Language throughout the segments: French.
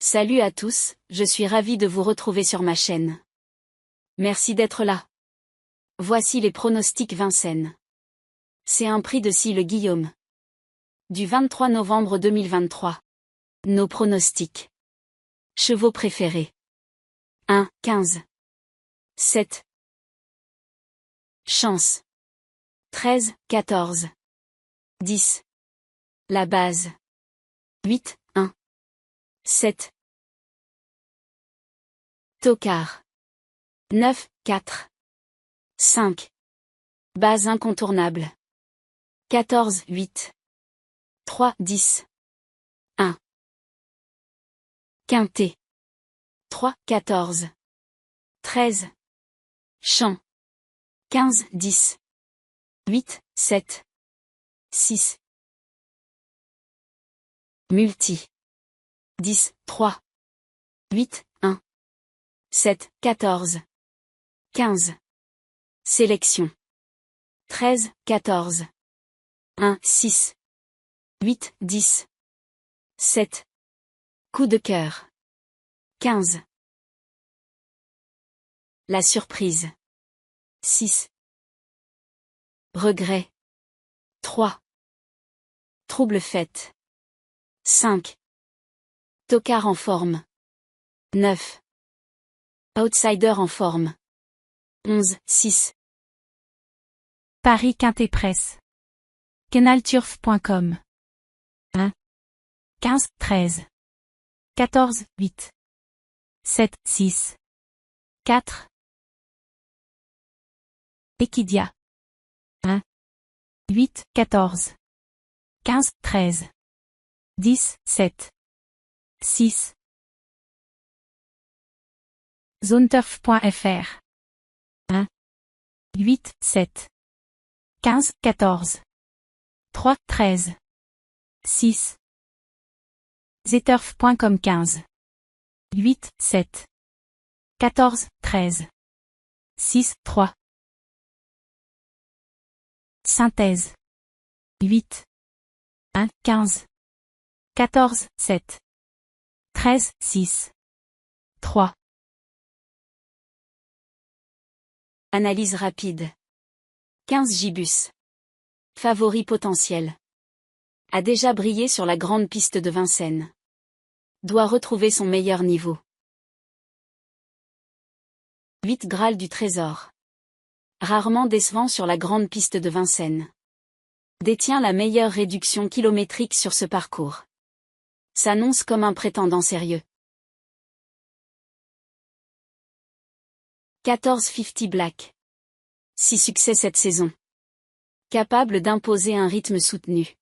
Salut à tous, je suis ravi de vous retrouver sur ma chaîne. Merci d'être là. Voici les pronostics Vincennes. C'est un prix de Le Guillaume. Du 23 novembre 2023. Nos pronostics. Chevaux préférés. 1, 15. 7. Chance. 13, 14. 10. La base. 8, 1. 7. Tocard. 9, 4. 5. Base incontournable. 14, 8. 3, 10. 1. Quintet. 3, 14. 13. Champ. 15, 10. 8, 7. 6. Multi. 10, 3. 8, 1. 7, 14. 15. Sélection. 13, 14. 1, 6. 8, 10. 7. Coup de cœur. 15. La surprise. 6. Regret. 3. Trouble fête. 5. Tocard en forme. 9. Outsider en forme. 11, 6. Paris Quintet Presse. Canalturf.com. 1. 15, 13. 14, 8. 7, 6. 4. Equidia. 1. 8, 14. 15, 13. 10, 7. 6. Zoneturf.fr. 1. 8, 7. 15, 14. 3, 13. 6. Zeturf.com 15. 8, 7. 14, 13. 6, 3. Synthèse. 8. 1, 15. 14, 7. 13, 6. 3. Analyse rapide. 15 Gibus. Favori potentiel. A déjà brillé sur la grande piste de Vincennes. Doit retrouver son meilleur niveau. 8 Graal du Trésor. Rarement décevant sur la grande piste de Vincennes. Détient la meilleure réduction kilométrique sur ce parcours. S'annonce comme un prétendant sérieux. 14 50 Black. 6 succès cette saison. Capable d'imposer un rythme soutenu.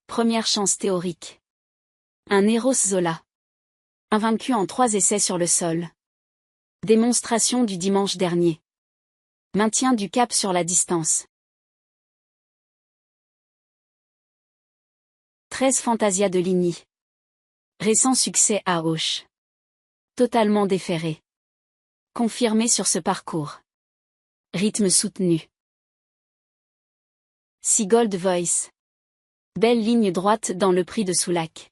Première chance théorique. Un Eros Zola. Invaincu en 3 essais sur le sol. Démonstration du dimanche dernier. Maintien du cap sur la distance. 13 Fantasia de Ligny. Récent succès à Auch. Totalement déféré. Confirmé sur ce parcours. Rythme soutenu. 6 Gold Voice. Belle ligne droite dans le prix de Soulac.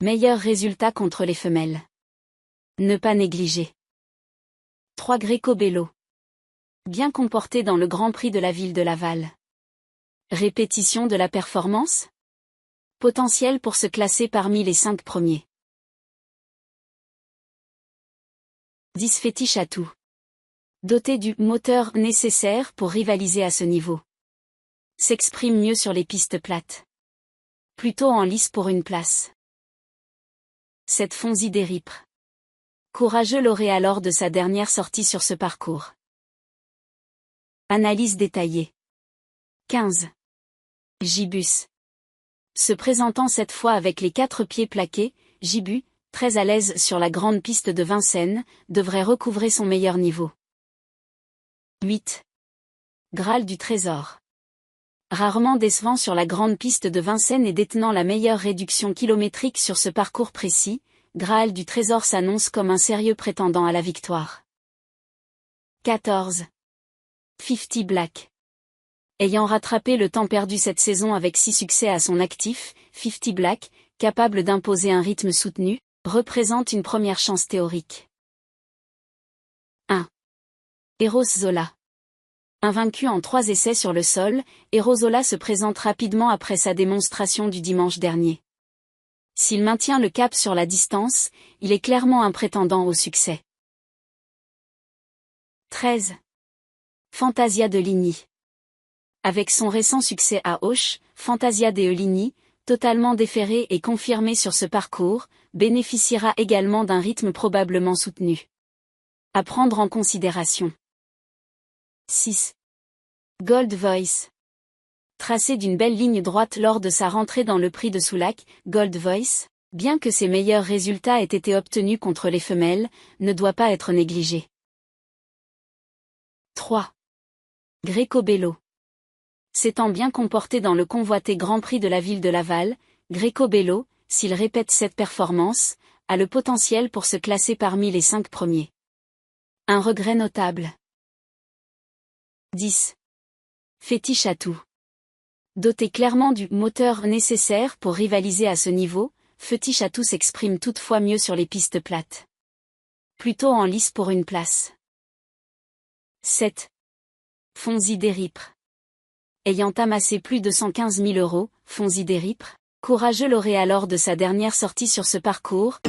Meilleur résultat contre les femelles. Ne pas négliger. 3 Greco Bello. Bien comporté dans le Grand Prix de la ville de Laval. Répétition de la performance? Potentiel pour se classer parmi les 5 premiers. 10 Fétiche à tout. Doté du moteur nécessaire pour rivaliser à ce niveau. S'exprime mieux sur les pistes plates. Plutôt en lice pour une place. 7 Fonzi des Ripres. Courageux lauréat lors de sa dernière sortie sur ce parcours. Analyse détaillée. 15. Gibus. Se présentant cette fois avec les 4 pieds plaqués, Gibu, très à l'aise sur la grande piste de Vincennes, devrait recouvrer son meilleur niveau. 8. Graal du Trésor. Rarement décevant sur la grande piste de Vincennes et détenant la meilleure réduction kilométrique sur ce parcours précis, Graal du Trésor s'annonce comme un sérieux prétendant à la victoire. 14. 50 Black. Ayant rattrapé le temps perdu cette saison avec 6 succès à son actif, 50 Black, capable d'imposer un rythme soutenu, représente une première chance théorique. 1. Eros Zola. Invaincu en 3 essais sur le sol, Eros Zola se présente rapidement après sa démonstration du dimanche dernier. S'il maintient le cap sur la distance, il est clairement un prétendant au succès. 13. Fantasia de Ligny. Avec son récent succès à Auch, Fantasia de Ligny, totalement déféré et confirmé sur ce parcours, bénéficiera également d'un rythme probablement soutenu. À prendre en considération. 6. Gold Voice. Tracé d'une belle ligne droite lors de sa rentrée dans le prix de Soulac, Gold Voice, bien que ses meilleurs résultats aient été obtenus contre les femelles, ne doit pas être négligé. 3. Greco Bello. S'étant bien comporté dans le convoité Grand Prix de la ville de Laval, Greco Bello, s'il répète cette performance, a le potentiel pour se classer parmi les 5 premiers. Un regret notable. 10. Fétiche Atout. Doté clairement du moteur nécessaire pour rivaliser à ce niveau, Fétiche Atout s'exprime toutefois mieux sur les pistes plates. Plutôt en lice pour une place. 7. Fonzi Déripre. Ayant amassé plus de 115 000 €, Fonzi Déripre, courageux lauréat lors de sa dernière sortie sur ce parcours,